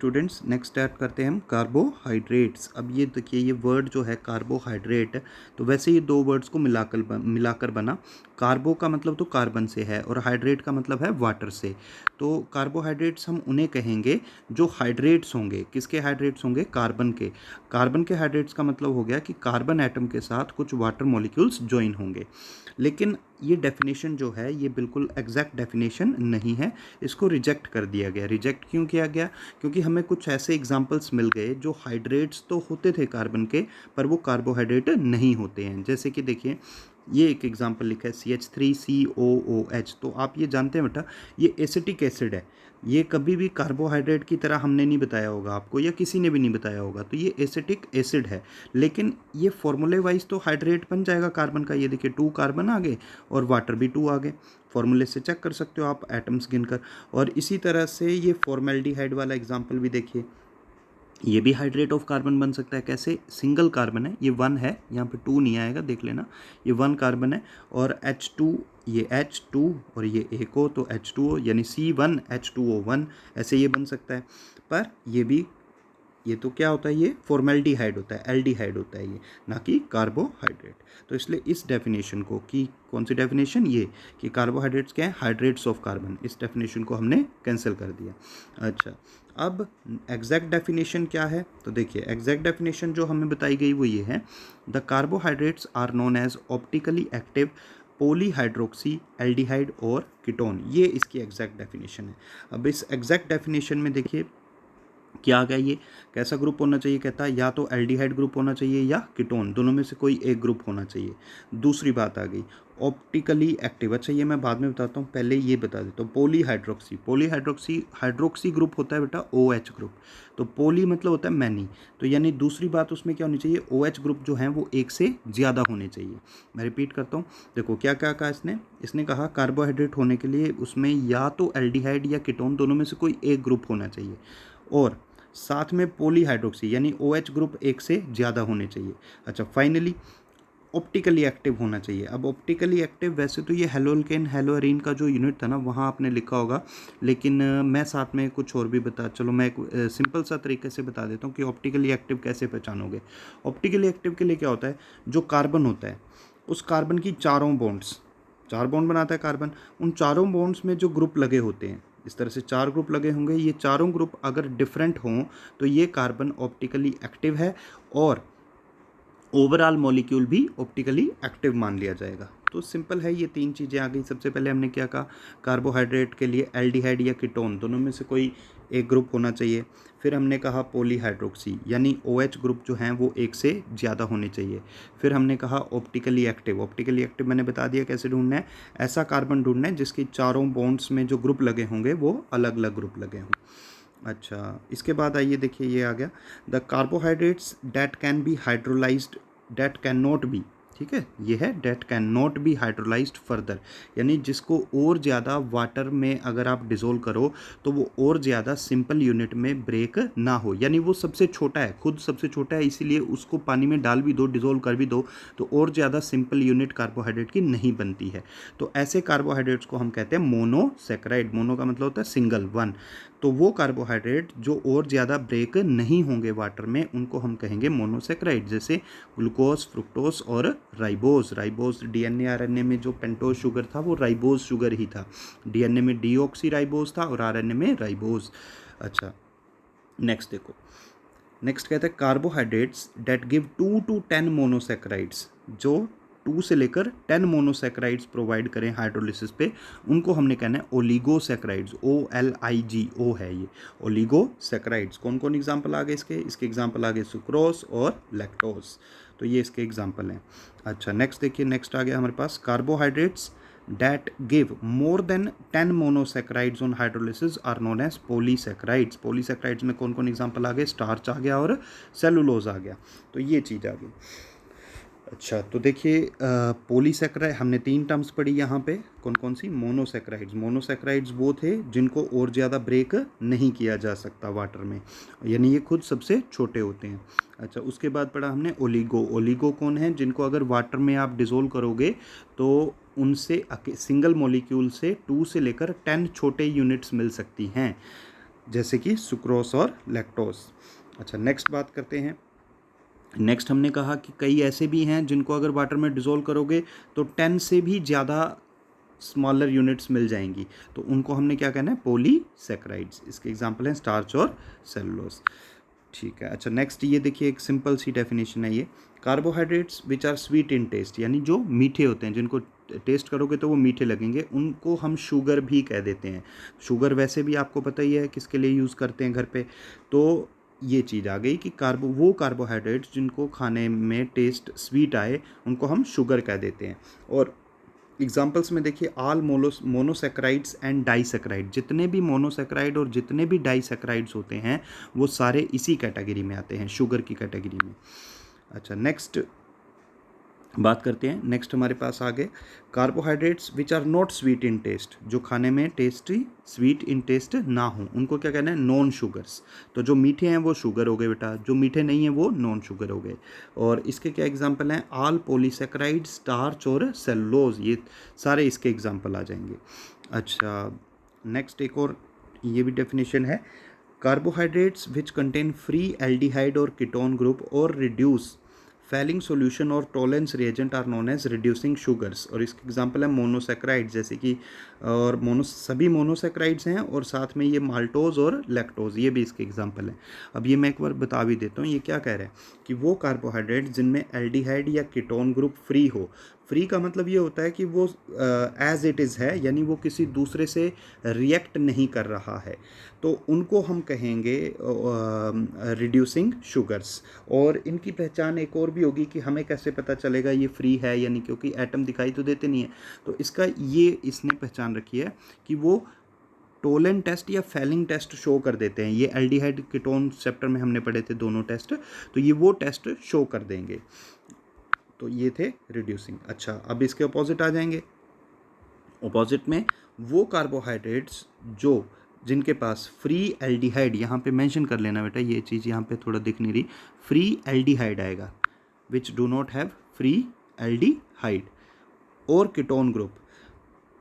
Students, next start करते हैं हम कार्बोहाइड्रेट्स। अब ये देखिए, ये वर्ड जो है कार्बोहाइड्रेट, तो वैसे ये दो वर्ड्स को मिलाकर बना। कार्बो का मतलब तो कार्बन से है और हाइड्रेट का मतलब है वाटर से। तो कार्बोहाइड्रेट्स हम उन्हें कहेंगे जो हाइड्रेट्स होंगे। किसके हाइड्रेट्स होंगे? कार्बन के। कार्बन के हाइड्रेट्स का मतलब हो गया कि कार्बन एटम के साथ कुछ वाटर मॉलिक्यूल्स ज्वाइन होंगे। लेकिन ये डेफिनेशन जो है ये बिल्कुल एग्जैक्ट डेफिनेशन नहीं है, इसको रिजेक्ट कर दिया गया। रिजेक्ट क्यों किया गया? क्योंकि हमें कुछ ऐसे एग्जाम्पल्स मिल गए जो हाइड्रेट्स तो होते थे कार्बन के, पर वो कार्बोहाइड्रेट नहीं होते हैं। जैसे कि देखिए, ये एक एग्जाम्पल लिखा है CH3COOH। तो आप ये जानते हैं बेटा, ये एसिटिक एसिड है। ये कभी भी कार्बोहाइड्रेट की तरह हमने नहीं बताया होगा आपको, या किसी ने भी नहीं बताया होगा। तो ये एसिटिक एसिड है, लेकिन ये फॉर्मूले वाइज तो हाइड्रेट बन जाएगा कार्बन का। ये देखिए 2 कार्बन आ गए और वाटर भी 2 आ गए। फॉर्मूले से चेक कर सकते हो आप एटम्स गिनकर। और इसी तरह से ये फॉर्मेल्डिहाइड वाला एग्जाम्पल भी देखिए, ये भी हाइड्रेट ऑफ कार्बन बन सकता है। कैसे? सिंगल कार्बन है, ये 1 है, यहाँ पे 2 नहीं आएगा, देख लेना। ये 1 कार्बन है और H2, ये H2 और ये एक O, तो H2O यानी C1H2O1, ऐसे ये बन सकता है। पर ये तो क्या होता है? ये फॉर्मेल्डिहाइड होता है, एल्डिहाइड होता है ये, ना कि कार्बोहाइड्रेट। तो इसलिए इस डेफिनेशन को, कि कौन सी डेफिनेशन? ये कि कार्बोहाइड्रेट्स क्या है? हाइड्रेट्स ऑफ कार्बन, इस डेफिनेशन को हमने कैंसिल कर दिया। अच्छा, अब एग्जैक्ट डेफिनेशन क्या है? तो देखिए, एग्जैक्ट डेफिनेशन जो हमें बताई गई वो ये है, the carbohydrates are known as optically active polyhydroxy aldehyde और कीटोन। ये इसकी एग्जैक्ट डेफिनेशन है। अब इस एग्जैक्ट डेफिनेशन में देखिए क्या आ गया, ये कैसा ग्रुप होना चाहिए? कहता है या तो एल्डिहाइड ग्रुप होना चाहिए या कीटोन, दोनों में से कोई एक ग्रुप होना चाहिए। दूसरी बात आ गई ऑप्टिकली एक्टिव। अच्छा, ये मैं बाद में बताता हूँ, पहले ये बता देता हूँ। हाइड्रोक्सी ग्रुप होता है बेटा OH ग्रुप। तो पोली मतलब होता है मैनी, तो यानी दूसरी बात उसमें क्या होनी चाहिए? OH ग्रुप जो है वो एक से ज़्यादा होने चाहिए। मैं रिपीट करता हूँ, देखो क्या क्या कहा इसने कहा कार्बोहाइड्रेट होने के लिए उसमें या तो एल्डिहाइड या कीटोन, दोनों में से कोई एक ग्रुप होना चाहिए, और साथ में पॉलीहाइड्रोक्सी यानी OH ग्रुप एक से ज़्यादा होने चाहिए। अच्छा, फाइनली ऑप्टिकली एक्टिव होना चाहिए। अब ऑप्टिकली एक्टिव, वैसे तो ये हेलोल्केन हेलोअरीन का जो यूनिट था ना, वहाँ आपने लिखा होगा, लेकिन मैं साथ में कुछ और भी चलो मैं एक सिंपल सा तरीके से बता देता हूँ कि ऑप्टिकली एक्टिव कैसे पहचानोगे। ऑप्टिकली एक्टिव के लिए क्या होता है? जो कार्बन होता है, उस कार्बन की चारों बॉन्ड्स, 4 बॉन्ड बनाता है कार्बन, उन चारों बॉन्ड्स में जो ग्रुप लगे होते हैं, इस तरह से 4 ग्रुप लगे होंगे, ये चारों ग्रुप अगर डिफरेंट हों तो ये कार्बन ऑप्टिकली एक्टिव है, और ओवरऑल मॉलिक्यूल भी ऑप्टिकली एक्टिव मान लिया जाएगा। तो सिंपल है, ये 3 चीज़ें आ गई। सबसे पहले हमने क्या कहा? कार्बोहाइड्रेट के लिए एल्डिहाइड या कीटोन, दोनों में से कोई एक ग्रुप होना चाहिए। फिर हमने कहा पॉलीहाइड्रोक्सी यानी OH ग्रुप जो हैं वो एक से ज़्यादा होने चाहिए। फिर हमने कहा ऑप्टिकली एक्टिव मैंने बता दिया कैसे ढूंढना है। ऐसा कार्बन ढूंढना है जिसके चारों बॉन्ड्स में जो ग्रुप लगे होंगे वो अलग अलग ग्रुप लगे हों। अच्छा, इसके बाद आइए देखिए, ये आ गया the carbohydrates that can be hydrolysed that can not be. ठीक है, ये है that can not be hydrolysed further, यानी जिसको और ज़्यादा वाटर में अगर आप डिज़ोल्व करो तो वो और ज़्यादा सिंपल यूनिट में ब्रेक ना हो, यानी वो सबसे छोटा है, खुद सबसे छोटा है, इसीलिए उसको पानी में डाल भी दो, डिज़ोल्व कर भी दो, तो और ज़्यादा सिंपल यूनिट कार्बोहाइड्रेट की नहीं बनती है। तो ऐसे कार्बोहाइड्रेट्स को हम कहते हैं मोनोसैकेराइड। मोनो का मतलब होता है सिंगल, वन। तो वो कार्बोहाइड्रेट जो और ज़्यादा ब्रेक नहीं होंगे वाटर में, उनको हम कहेंगे मोनोसैकेराइड। जैसे ग्लूकोज, फ्रुक्टोज और राइबोज DNA RNA में जो पेंटोज शुगर था वो राइबोज शुगर ही था। DNA में डीऑक्सी राइबोज था और RNA में राइबोज। अच्छा, नेक्स्ट देखो, नेक्स्ट कहता है carbohydrates that give 2 to 10 monosaccharides, जो 2 से लेकर 10 मोनोसैकेराइड्स प्रोवाइड करें हाइड्रोलिसिस पे, उनको हमने कहना है ओलिगोसैकेराइड्स। OLIGO है ये ओलिगोसैकेराइड्स। कौन कौन एग्जाम्पल आ गए इसके एग्जाम्पल आ गए सुक्रोज और लैक्टोज। तो ये इसके एग्जाम्पल हैं। अच्छा, नेक्स्ट देखिए, नेक्स्ट आ गया हमारे पास carbohydrates that give more than 10 monosaccharides on hydrolysis are known as polysaccharides। polysaccharides में कौन कौन एग्जाम्पल आ गए? स्टार्च आ गया और सेलुलोज आ गया। तो ये चीज़ आ गई। अच्छा, तो देखिए पॉलीसैकेराइड हमने 3 टर्म्स पढ़ी यहाँ पे, कौन कौन सी? मोनोसैकेराइड्स वो थे जिनको और ज़्यादा ब्रेक नहीं किया जा सकता वाटर में, यानी ये खुद सबसे छोटे होते हैं। अच्छा, उसके बाद पढ़ा हमने ओलिगो कौन है? जिनको अगर वाटर में आप डिज़ोल्व करोगे तो उनसे सिंगल मॉलिक्यूल से 2 से लेकर 10 छोटे यूनिट्स मिल सकती हैं। जैसे कि सुक्रोस और लैक्टोज। अच्छा, नेक्स्ट बात करते हैं। नेक्स्ट हमने कहा कि कई ऐसे भी हैं जिनको अगर वाटर में डिज़ोल्व करोगे तो 10 से भी ज़्यादा स्मॉलर यूनिट्स मिल जाएंगी, तो उनको हमने क्या कहना है, पॉलीसैकेराइड्स। इसके एग्जांपल हैं स्टार्च और सेलुलोज। ठीक है। अच्छा, नेक्स्ट ये देखिए, एक सिंपल सी डेफिनेशन है ये। Carbohydrates which are sweet in taste, यानी जो मीठे होते हैं, जिनको टेस्ट करोगे तो वो मीठे लगेंगे, उनको हम शुगर भी कह देते हैं। शुगर वैसे भी आपको पता ही है किसके लिए यूज़ करते हैं घर पे। तो ये चीज़ आ गई कि वो कार्बोहाइड्रेट्स जिनको खाने में टेस्ट स्वीट आए उनको हम शुगर कह देते हैं। और एग्जाम्पल्स में देखिए, ऑल मोनोसेक्राइड्स एंड डाइसेक्राइड, जितने भी मोनोसेक्राइड और जितने भी डाइसेक्राइड्स होते हैं वो सारे इसी कैटेगरी में आते हैं, शुगर की कैटेगरी में। अच्छा, नेक्स्ट बात करते हैं। नेक्स्ट हमारे पास आ गए carbohydrates which are not sweet in taste, जो खाने में टेस्टी स्वीट इन टेस्ट ना हो, उनको क्या कहना है, नॉन शुगर्स। तो जो मीठे हैं वो शुगर हो गए बेटा, जो मीठे नहीं हैं वो नॉन शुगर हो गए। और इसके क्या एग्जांपल हैं, ऑल पॉलीसेकेराइड, स्टार्च और सेलुलोज, ये सारे इसके एग्जांपल आ जाएंगे। अच्छा, नेक्स्ट एक और ये भी डेफिनेशन है, carbohydrates which contain free aldehyde और कीटोन ग्रुप और रिड्यूस फैलिंग सॉल्यूशन और Tollens reagent are known as reducing sugars. और इसके एग्जांपल है मोनोसेक्राइड, जैसे कि और सभी मोनोसेक्राइड्स हैं, और साथ में ये माल्टोज और लैक्टोज, ये भी इसके एग्जांपल हैं। अब ये मैं एक बार बता भी देता हूँ, ये क्या कह रहे हैं कि वो कार्बोहाइड्रेट जिनमें एल्डिहाइड या कीटोन ग्रुप फ्री हो। फ्री का मतलब ये होता है कि वो एज इट इज़ है, यानी वो किसी दूसरे से रिएक्ट नहीं कर रहा है, तो उनको हम कहेंगे रिड्यूसिंग शुगर्स। और इनकी पहचान एक और भी होगी कि हमें कैसे पता चलेगा ये फ्री है, यानी क्योंकि एटम दिखाई तो देते नहीं है। तो इसका ये इसने पहचान रखी है कि वो टोलन टेस्ट या फैलिंग टेस्ट शो कर देते हैं। ये एल्डिहाइड कीटोन चैप्टर में हमने पढ़े थे दोनों टेस्ट, तो ये वो टेस्ट शो कर देंगे। तो ये थे रिड्यूसिंग। अच्छा, अब इसके अपोजिट आ जाएंगे। अपोजिट में वो कार्बोहाइड्रेट्स जिनके पास फ्री एल्डिहाइड, यहाँ पे मेंशन कर लेना बेटा, ये चीज़ यहाँ पे थोड़ा दिख नहीं रही, फ्री एल्डिहाइड आएगा, which do not have free aldehyde और ketone group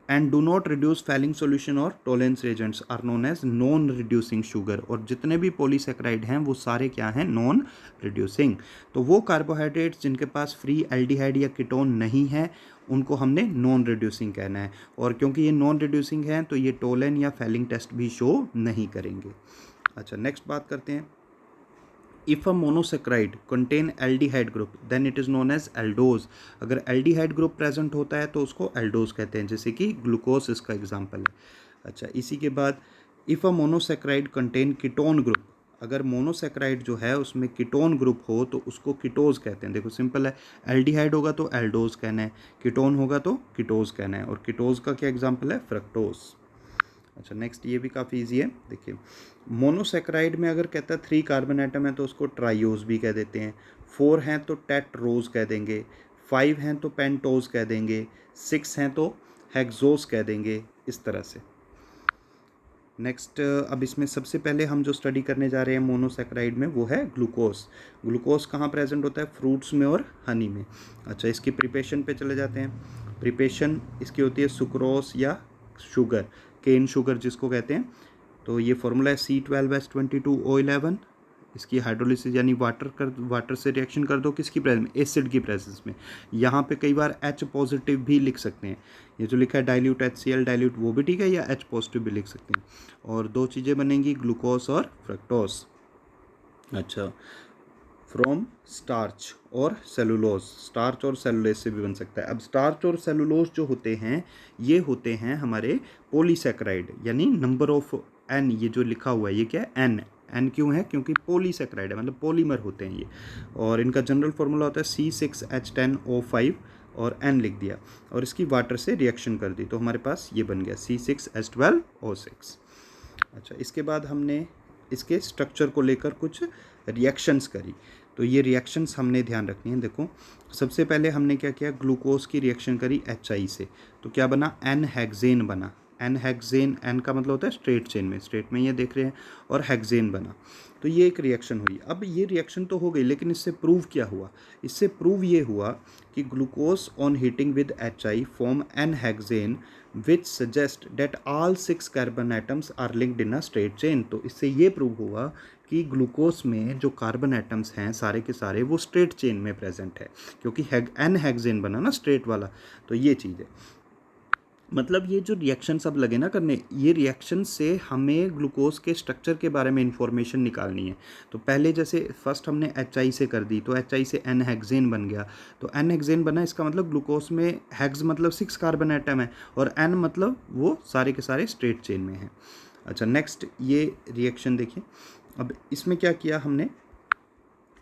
and do not reduce Fehling solution और Tollens reagents are known as non reducing sugar. और जितने भी पॉलीसेकेराइड हैं वो सारे क्या हैं, नॉन रिड्यूसिंग। तो वो कार्बोहाइड्रेट्स जिनके पास फ्री एल्डिहाइड या कीटोन नहीं है उनको हमने नॉन रिड्यूसिंग कहना है। और क्योंकि ये नॉन रिड्यूसिंग हैं तो ये टोलन या फैलिंग टेस्ट भी शो नहीं करेंगे। अच्छा, नेक्स्ट बात करते हैं। If a monosaccharide contain aldehyde group then it is known as aldose. अगर एल्डिहाइड ग्रुप प्रेजेंट होता है तो उसको एल्डोज कहते हैं, जैसे कि ग्लूकोज इसका एग्जांपल है। अच्छा, इसी के बाद if a monosaccharide contain ketone group, अगर मोनोसेक्राइड जो है उसमें कीटोन ग्रुप हो तो उसको कीटोज कहते हैं। देखो सिंपल है, एल्डिहाइड होगा तो एल्डोज कहना है, कीटोन होगा तो कीटोज कहना है। और कीटोज का क्या एग्जाम्पल है, फ्रक्टोज। अच्छा, नेक्स्ट ये भी काफ़ी इजी है। देखिए, मोनोसेक्राइड में अगर कहता है 3 कार्बन एटम है तो उसको ट्राइयोज भी कह देते हैं, 4 हैं तो टेट्रोज कह देंगे, 5 हैं तो पेंटोज कह देंगे, 6 हैं तो हेक्सोज कह देंगे, इस तरह से। नेक्स्ट, अब इसमें सबसे पहले हम जो स्टडी करने जा रहे हैं मोनोसेक्राइड में वो है ग्लूकोज। ग्लूकोज कहाँ प्रेजेंट होता है, फ्रूट्स में और हनी में। अच्छा, इसकी प्रिपरेशन पे चले जाते हैं। प्रिपरेशन इसकी होती है सुक्रोस या शुगर, केन शुगर जिसको कहते हैं। तो ये फॉर्मूला है C12H22O11। इसकी हाइड्रोलिसिस यानी वाटर से रिएक्शन कर दो, किसकी प्रेजेंस में, एसिड की प्रेजेंस में। यहाँ पे कई बार H पॉजिटिव भी लिख सकते हैं, ये जो लिखा है डाइल्यूट HCl डाइल्यूट वो भी ठीक है, या H पॉजिटिव भी लिख सकते हैं। और 2 चीज़ें बनेंगी, ग्लूकोज और फ्रक्टोज। अच्छा, फ्रॉम स्टार्च और सेलुलोज, स्टार्च और सेलुलोज से भी बन सकता है। अब स्टार्च और सेलुलोज जो होते हैं ये होते हैं हमारे पॉलीसेकेराइड, यानी नंबर ऑफ N, ये जो लिखा हुआ है ये क्या है, N क्यों है, क्योंकि पॉलीसेकेराइड है, मतलब पॉलीमर होते हैं ये। और इनका जनरल फार्मूला होता है C6H10O5 और N लिख दिया और इसकी वाटर से रिएक्शन कर दी तो हमारे पास ये बन गया C6H12O6। अच्छा, इसके बाद हमने इसके स्ट्रक्चर को लेकर कुछ रिएक्शंस करी, तो ये रिएक्शंस हमने ध्यान रखनी है। देखो, सबसे पहले हमने क्या किया, ग्लूकोज की रिएक्शन करी HI से, तो क्या बना, N हेक्सेन बना, एन हेक्सेन, एन का मतलब होता है स्ट्रेट चेन में, स्ट्रेट में ये देख रहे हैं, और हेक्सेन बना। तो ये एक रिएक्शन हुई। अब ये रिएक्शन तो हो गई, लेकिन इससे प्रूव क्या हुआ? इससे प्रूव ये हुआ कि glucose on heating with HI form an hexane which suggest that all 6 carbon atoms are linked in a straight chain. तो इससे ये प्रूव हुआ कि ग्लूकोज में जो कार्बन एटम्स हैं सारे के सारे वो स्ट्रेट चेन में प्रेजेंट है, क्योंकि एन हेक्सेन बना ना स्ट्रेट वाला। तो ये चीज़ है, मतलब ये जो रिएक्शन सब लगे ना करने, ये रिएक्शन से हमें ग्लूकोज के स्ट्रक्चर के बारे में इंफॉर्मेशन निकालनी है। तो पहले जैसे फर्स्ट हमने HI से कर दी, तो HI से एन हेक्सेन बन गया। तो एन हेक्सेन बना, इसका मतलब ग्लूकोज में हेक्स मतलब 6 कार्बन एटम है, और एन मतलब वो सारे के सारे स्ट्रेट चेन में हैं। अच्छा, नेक्स्ट ये रिएक्शन देखिए। अब इसमें क्या किया हमने,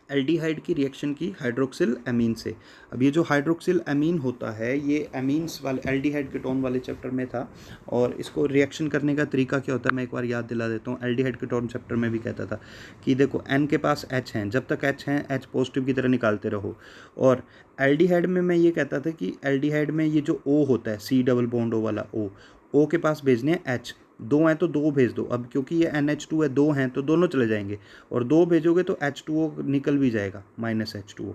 एल्डिहाइड की रिएक्शन की हाइड्रोक्सिल एमीन से। अब ये जो हाइड्रोक्सिल एमीन होता है, ये एमीन्स वाले एल्डिहाइड कीटोन वाले चैप्टर में था, और इसको रिएक्शन करने का तरीका क्या होता है मैं एक बार याद दिला देता हूँ। एल्डिहाइड कीटोन चैप्टर में भी कहता था कि देखो एन के पास H हैं, जब तक H हैं H पॉजिटिव की तरह निकालते रहो। और एल्डिहाइड में मैं ये कहता था कि एल्डिहाइड में ये जो O होता है, C डबल बॉन्ड O वाला O के पास भेजने हैं H, दो हैं तो दो भेज दो। अब क्योंकि ये NH2 है, दो हैं तो दोनों चले जाएंगे, और दो भेजोगे तो H2O निकल भी जाएगा, -H2O।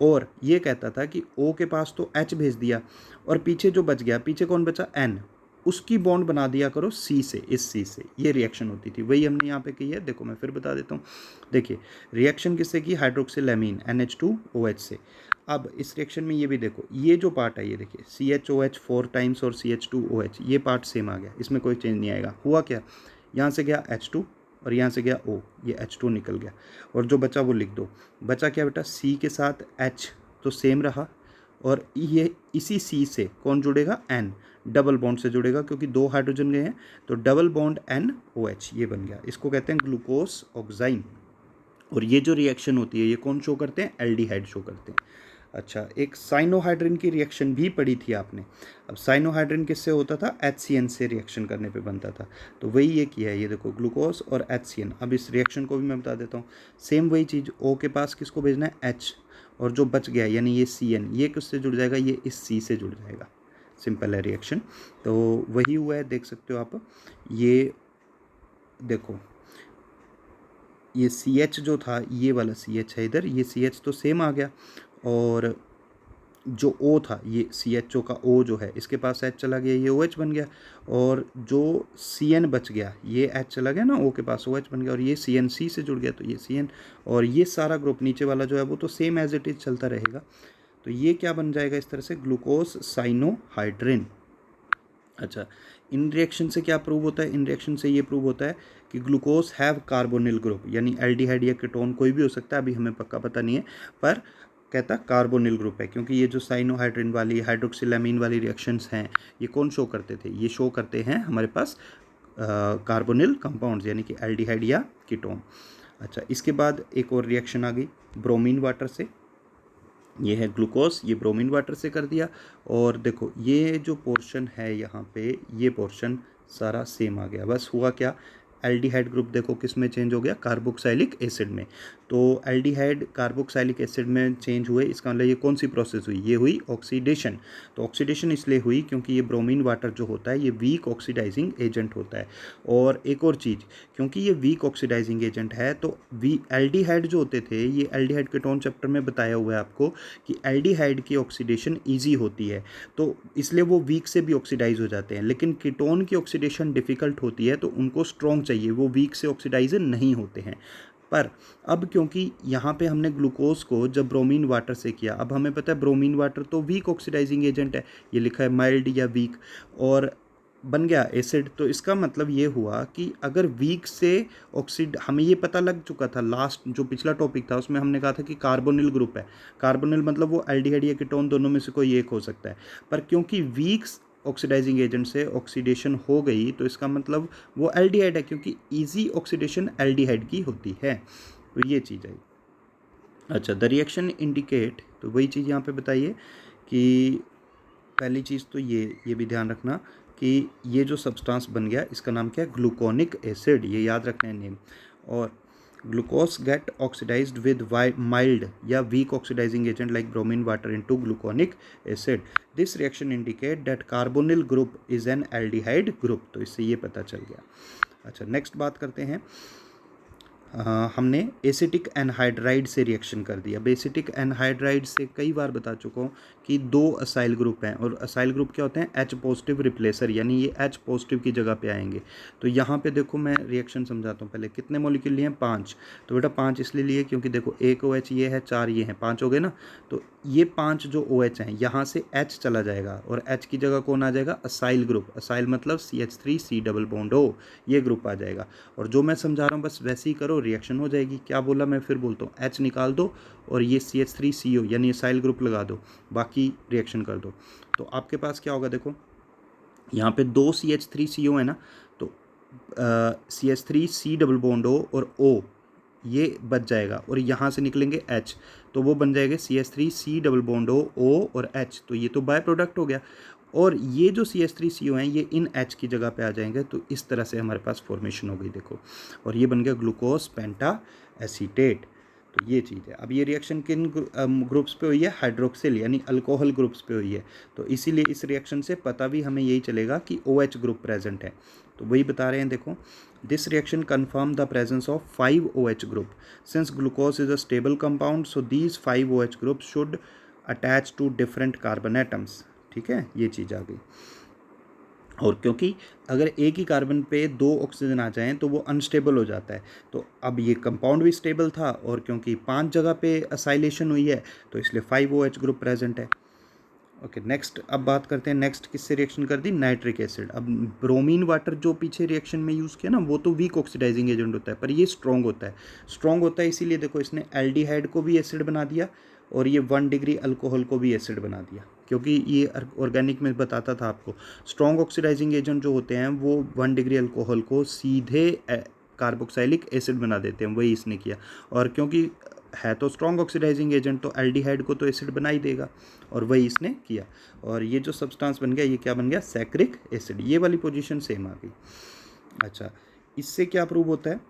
और ये कहता था कि O के पास तो H भेज दिया, और पीछे जो बच गया, पीछे कौन बचा, N, उसकी बॉन्ड बना दिया करो C से, इस C से। ये रिएक्शन होती थी, वही हमने यहाँ पे की है। देखो मैं फिर बता देता हूँ। देखिए रिएक्शन किससे की, हाइड्रोक्सिल एमीन NH2OH से। अब इस रिएक्शन में ये भी देखो, ये जो पार्ट है ये देखिए CHOH 4 टाइम्स और CH2OH, ये पार्ट सेम आ गया, इसमें कोई चेंज नहीं आएगा। हुआ क्या, यहाँ से गया H2 और यहाँ से गया O, ये H2 निकल गया, और जो बचा वो लिख दो। बचा क्या बेटा, C के साथ H तो सेम रहा, और ये इसी C से कौन जुड़ेगा, N, डबल बॉन्ड से जुड़ेगा, क्योंकि दो हाइड्रोजन गए हैं, तो डबल बॉन्ड NOH ये बन गया। इसको कहते हैं ग्लूकोज ऑक्साइन। और ये जो रिएक्शन होती है ये कौन शो करते हैं, एल्डिहाइड शो करते हैं। अच्छा, एक साइनोहाइड्रिन की रिएक्शन भी पढ़ी थी आपने। अब साइनोहाइड्रिन किससे होता था, HCN से रिएक्शन करने पे बनता था। तो वही ये किया है, ये देखो ग्लूकोज और HCN। अब इस रिएक्शन को भी मैं बता देता हूँ, सेम वही चीज़, O के पास किसको भेजना है, H, और जो बच गया यानी ये CN, ये किससे जुड़ जाएगा, ये इस C से जुड़ जाएगा। सिंपल है रिएक्शन। तो वही हुआ है, देख सकते हो आप। ये देखो ये CH जो था, ये वाला CH है इधर, ये CH तो सेम आ गया, और जो O था, ये CHO का O जो है, इसके पास H चला गया, ये OH बन गया, और जो CN बच गया, ये H चला गया ना, O के पास OH बन गया, और ये CNC से जुड़ गया, तो ये CN, और ये सारा ग्रुप नीचे वाला जो है वो तो सेम एज इट इज चलता रहेगा। तो ये क्या बन जाएगा इस तरह से, ग्लूकोज साइनोहाइड्रिन। अच्छा, इन रिएक्शन से क्या प्रूव होता है, इन रिएक्शन से ये प्रूव होता है कि ग्लूकोज हैव कार्बोनिल ग्रुप, यानी एल्डिहाइड या कीटोन कोई भी हो सकता है, अभी हमें पक्का पता नहीं है, पर कहता कार्बोनिल ग्रुप है, क्योंकि ये जो साइनोहाइड्रिन वाली हाइड्रोक्सिलामीन वाली रिएक्शंस हैं, ये कौन शो करते थे, ये शो करते हैं हमारे पास कार्बोनिल कंपाउंड्स, यानी कि एल्डिहाइड या कीटोन। अच्छा, इसके बाद एक और रिएक्शन आ गई ब्रोमीन वाटर से। ये है ग्लूकोज, ये ब्रोमीन वाटर से कर दिया, और देखो ये जो पोर्शन है यहाँ पे, ये पोर्शन सारा सेम आ गया। बस हुआ क्या, एल्डिहाइड ग्रुप देखो किस में चेंज हो गया, कार्बोक्साइलिक एसिड में। तो एल्डिहाइड कार्बोक्साइलिक एसिड में चेंज हुए, इसका मतलब ये कौन सी प्रोसेस हुई, ये हुई ऑक्सीडेशन। तो ऑक्सीडेशन इसलिए हुई क्योंकि ये ब्रोमीन वाटर जो होता है ये वीक ऑक्सीडाइजिंग एजेंट होता है। और एक और चीज़, क्योंकि ये वीक ऑक्सीडाइजिंग एजेंट है, तो एल्डिहाइड जो होते थे, ये एल्डिहाइड कीटोन चैप्टर में बताया हुआ है आपको कि एल्डिहाइड की ऑक्सीडेशन ईजी होती है, तो इसलिए वो वीक से भी ऑक्सीडाइज हो जाते हैं। लेकिन कीटोन की ऑक्सीडेशन डिफ़िकल्ट होती है, तो उनको स्ट्रॉन्ग चाहिए, वो वीक से ऑक्सीडाइज नहीं होते हैं। पर अब क्योंकि यहाँ पे हमने ग्लूकोज को जब ब्रोमीन वाटर से किया, अब हमें पता है ब्रोमीन वाटर तो वीक ऑक्सीडाइजिंग एजेंट है, ये लिखा है माइल्ड या वीक, और बन गया एसिड। तो इसका मतलब ये हुआ कि अगर वीक से ऑक्सीड, हमें ये पता लग चुका था, लास्ट जो पिछला टॉपिक था उसमें हमने कहा था कि कार्बोनिल ग्रुप है। कार्बोनिल मतलब वो एल्डिहाइड या कीटोन दोनों में से कोई एक हो सकता है, पर क्योंकि वीक ऑक्सीडाइजिंग एजेंट से ऑक्सीडेशन हो गई, तो इसका मतलब वो एल्डिहाइड है, क्योंकि इजी ऑक्सीडेशन एल्डिहाइड की होती है। तो ये चीज़ है। अच्छा, द रिएक्शन इंडिकेट, तो वही चीज़ यहाँ पे बताइए कि पहली चीज़ तो ये भी ध्यान रखना कि ये जो सब्सटेंस बन गया इसका नाम क्या है, ग्लूकोनिक एसिड, ये याद रखना है नेम। और glucose get oxidised with mild या weak oxidising agent like bromine water into gluconic acid. This reaction indicate that carbonyl group is an aldehyde group. तो इससे ये पता चल गया। अच्छा, नेक्स्ट बात करते हैं। हमने एसिटिक एनहाइड्राइड से रिएक्शन कर दिया। अब एसिटिक एनहाइड्राइड से कई बार बता चुका हूँ कि 2 असाइल ग्रुप हैं, और असाइल ग्रुप क्या होते हैं? H पॉजिटिव रिप्लेसर, यानी ये H पॉजिटिव की जगह पे आएंगे। तो यहाँ पे देखो मैं रिएक्शन समझाता हूँ पहले। कितने मॉलिक्यूल लिए हैं? 5। तो बेटा 5 इसलिए लिए क्योंकि देखो 1 OH ये है, 4 ये हैं, 5 हो गए ना। तो ये 5 जो OH हैं, यहाँ से H चला जाएगा और H की जगह कौन आ जाएगा? Acyl group. असाइल मतलब CH3C डबल बॉन्ड O, ये ग्रुप आ जाएगा। और जो मैं समझा रहा हूँ बस वैसे ही करो, रिएक्शन हो जाएगी। क्या बोला? मैं फिर बोलता हूँ, H निकाल दो और ये CH3CO यानी असाइल ग्रुप लगा दो, बाकी रिएक्शन कर दो। तो आपके पास क्या होगा? देखो यहाँ पे 2 CH3CO है ना, तो CH3C डबल बॉन्ड O और O ये बच जाएगा, और यहाँ से निकलेंगे H, तो वो बन जाएगा CH3C डबल बॉन्ड O और H। तो ये तो बाय प्रोडक्ट हो गया। और ये जो CH3CO हैं ये इन H की जगह पे आ जाएंगे। तो इस तरह से हमारे पास फॉर्मेशन हो गई देखो, और ये बन गया ग्लूकोज पेंटा एसीटेट। तो ये चीज़ है। अब ये रिएक्शन किन ग्रुप्स पे हुई है? हाइड्रोक्सिल यानी अल्कोहल ग्रुप्स पे हुई है। तो इसीलिए इस रिएक्शन से पता भी हमें यही चलेगा कि OH ग्रुप प्रेजेंट है। तो वही बता रहे हैं, देखो this reaction confirm the presence of 5 OH group since glucose is a stable compound, so these 5 OH group should attach to different carbon atoms. ठीक है, ये चीज़ आ गई। और क्योंकि अगर एक ही कार्बन पे 2 ऑक्सीजन आ जाएं तो वो अनस्टेबल हो जाता है। तो अब ये कंपाउंड भी स्टेबल था, और क्योंकि 5 जगह पे असाइलेशन हुई है तो इसलिए 5 OH ग्रुप प्रेजेंट है। ओके, नेक्स्ट अब बात करते हैं। नेक्स्ट किससे रिएक्शन कर दी? Nitric acid. अब ब्रोमीन वाटर जो पीछे रिएक्शन में यूज़ किया ना, वो तो वीक ऑक्सीडाइजिंग एजेंट होता है, पर ये स्ट्रॉन्ग होता है। स्ट्रॉन्ग होता है इसीलिए देखो इसने एल्डिहाइड को भी एसिड बना दिया, और ये 1 डिग्री अल्कोहल को भी एसिड बना दिया। क्योंकि ये ऑर्गेनिक में बताता था आपको, स्ट्रॉन्ग ऑक्सीडाइजिंग एजेंट जो होते हैं वो 1 डिग्री अल्कोहल को सीधे कार्बोक्साइलिक एसिड बना देते हैं, वही इसने किया। और क्योंकि है तो स्ट्रॉन्ग ऑक्सीडाइजिंग एजेंट, तो एल्डिहाइड को तो एसिड बना ही देगा, और वही इसने किया। और ये जो सब्सटेंस बन गया, ये क्या बन गया? Saccharic acid. ये वाली पोजीशन सेम आ गई। अच्छा, इससे क्या प्रूव होता है?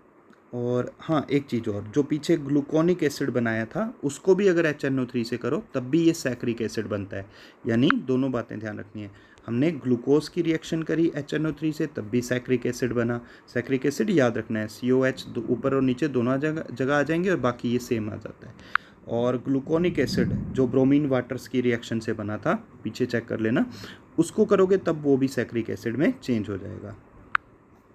और हाँ, एक चीज़ और, जो पीछे ग्लूकोनिक एसिड बनाया था उसको भी अगर HNO3 से करो तब भी ये सैक्रिक एसिड बनता है। यानी दोनों बातें ध्यान रखनी है। हमने ग्लूकोज की रिएक्शन करी HNO3 से, तब भी सैक्रिक एसिड बना। सैक्रिक एसिड याद रखना है, COH ऊपर और नीचे दोनों जगह आ जाएंगे, और बाकी ये सेम आ जाता है। और ग्लूकोनिक एसिड जो ब्रोमीन वाटर्स की रिएक्शन से बना था, पीछे चेक कर लेना, उसको करोगे तब वो भी सैक्रिक एसिड में चेंज हो जाएगा।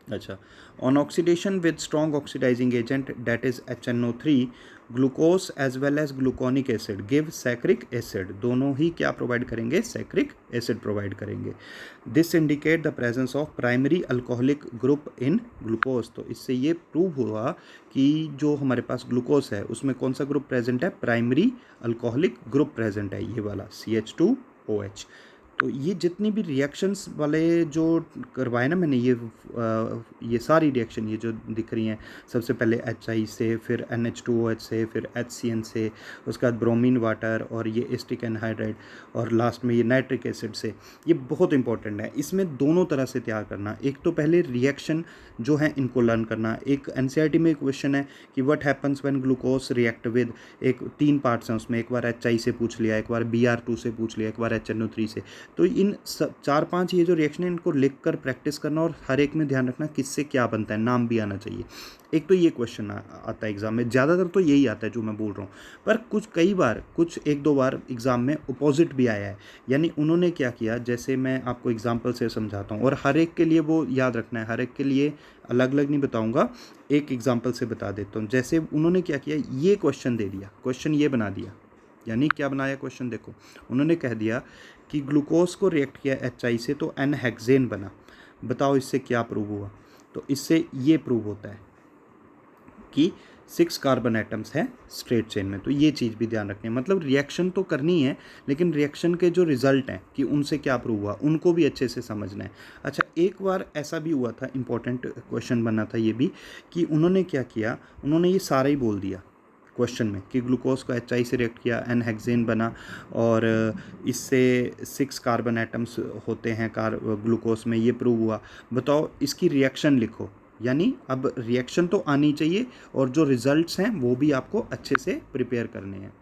अच्छा, on oxidation with strong oxidising agent that is HNO3, glucose as well as gluconic acid give saccharic acid. दोनों ही क्या प्रोवाइड करेंगे? सैक्रिक एसिड प्रोवाइड करेंगे। This indicate the presence of primary alcoholic group in glucose. तो इससे ये prove हुआ कि जो हमारे पास ग्लूकोज है उसमें कौन सा ग्रुप प्रेजेंट है? प्राइमरी अल्कोहलिक ग्रुप प्रेजेंट है, ये वाला CH2OH। तो ये जितनी भी रिएक्शंस वाले जो करवाए ना मैंने, ये सारी रिएक्शन ये जो दिख रही हैं, सबसे पहले HI से, फिर NH2OH से, फिर HCN से, उसके बाद ब्रोमीन वाटर, और ये एसिटिक एनहाइड्राइड, और लास्ट में ये नाइट्रिक एसिड से, ये बहुत इंपॉर्टेंट है। इसमें दोनों तरह से तैयार करना। एक तो पहले रिएक्शन जो है इनको लर्न करना। एक NCERT में क्वेश्चन है कि what happens when glucose react with, एक 3 पार्ट्स हैं उसमें, एक बार HI से पूछ लिया, एक बार Br2 से पूछ लिया, एक बार HNO3 से। तो इन 4-5 ये जो रिएक्शन है इनको लिख कर प्रैक्टिस करना, और हर एक में ध्यान रखना किससे क्या बनता है, नाम भी आना चाहिए। एक तो ये क्वेश्चन आता है एग्ज़ाम में, ज़्यादातर तो यही आता है जो मैं बोल रहा हूँ, पर कुछ 1-2 बार एग्ज़ाम में अपोजिट भी आया है। यानी उन्होंने क्या किया, जैसे मैं आपको एग्जाम्पल से समझाता हूँ, और हर एक के लिए वो याद रखना है, हर एक के लिए अलग अलग नहीं बताऊँगा, एक एग्जाम्पल से बता देता हूँ। जैसे उन्होंने क्या किया, ये क्वेश्चन दे दिया, क्वेश्चन ये बना दिया। यानी क्या बनाया क्वेश्चन? देखो उन्होंने कह दिया कि ग्लूकोज को रिएक्ट किया HI से तो N-हेक्सेन बना, बताओ इससे क्या प्रूव हुआ? तो इससे ये प्रूव होता है कि 6 कार्बन एटम्स हैं स्ट्रेट चेन में। तो ये चीज़ भी ध्यान रखनी है, मतलब रिएक्शन तो करनी है, लेकिन रिएक्शन के जो रिजल्ट हैं कि उनसे क्या प्रूव हुआ उनको भी अच्छे से समझना है। अच्छा, एक बार ऐसा भी हुआ था, इंपॉर्टेंट क्वेश्चन बना था ये भी, कि उन्होंने क्या किया, उन्होंने ये सारा ही बोल दिया क्वेश्चन में कि ग्लूकोज को HI से रिएक्ट किया, N-हेक्सेन बना, और इससे 6 कार्बन एटम्स होते हैं ग्लूकोज में, ये प्रूव हुआ। बताओ इसकी रिएक्शन लिखो, यानी अब रिएक्शन तो आनी चाहिए और जो रिजल्ट्स हैं वो भी आपको अच्छे से प्रिपेयर करने हैं।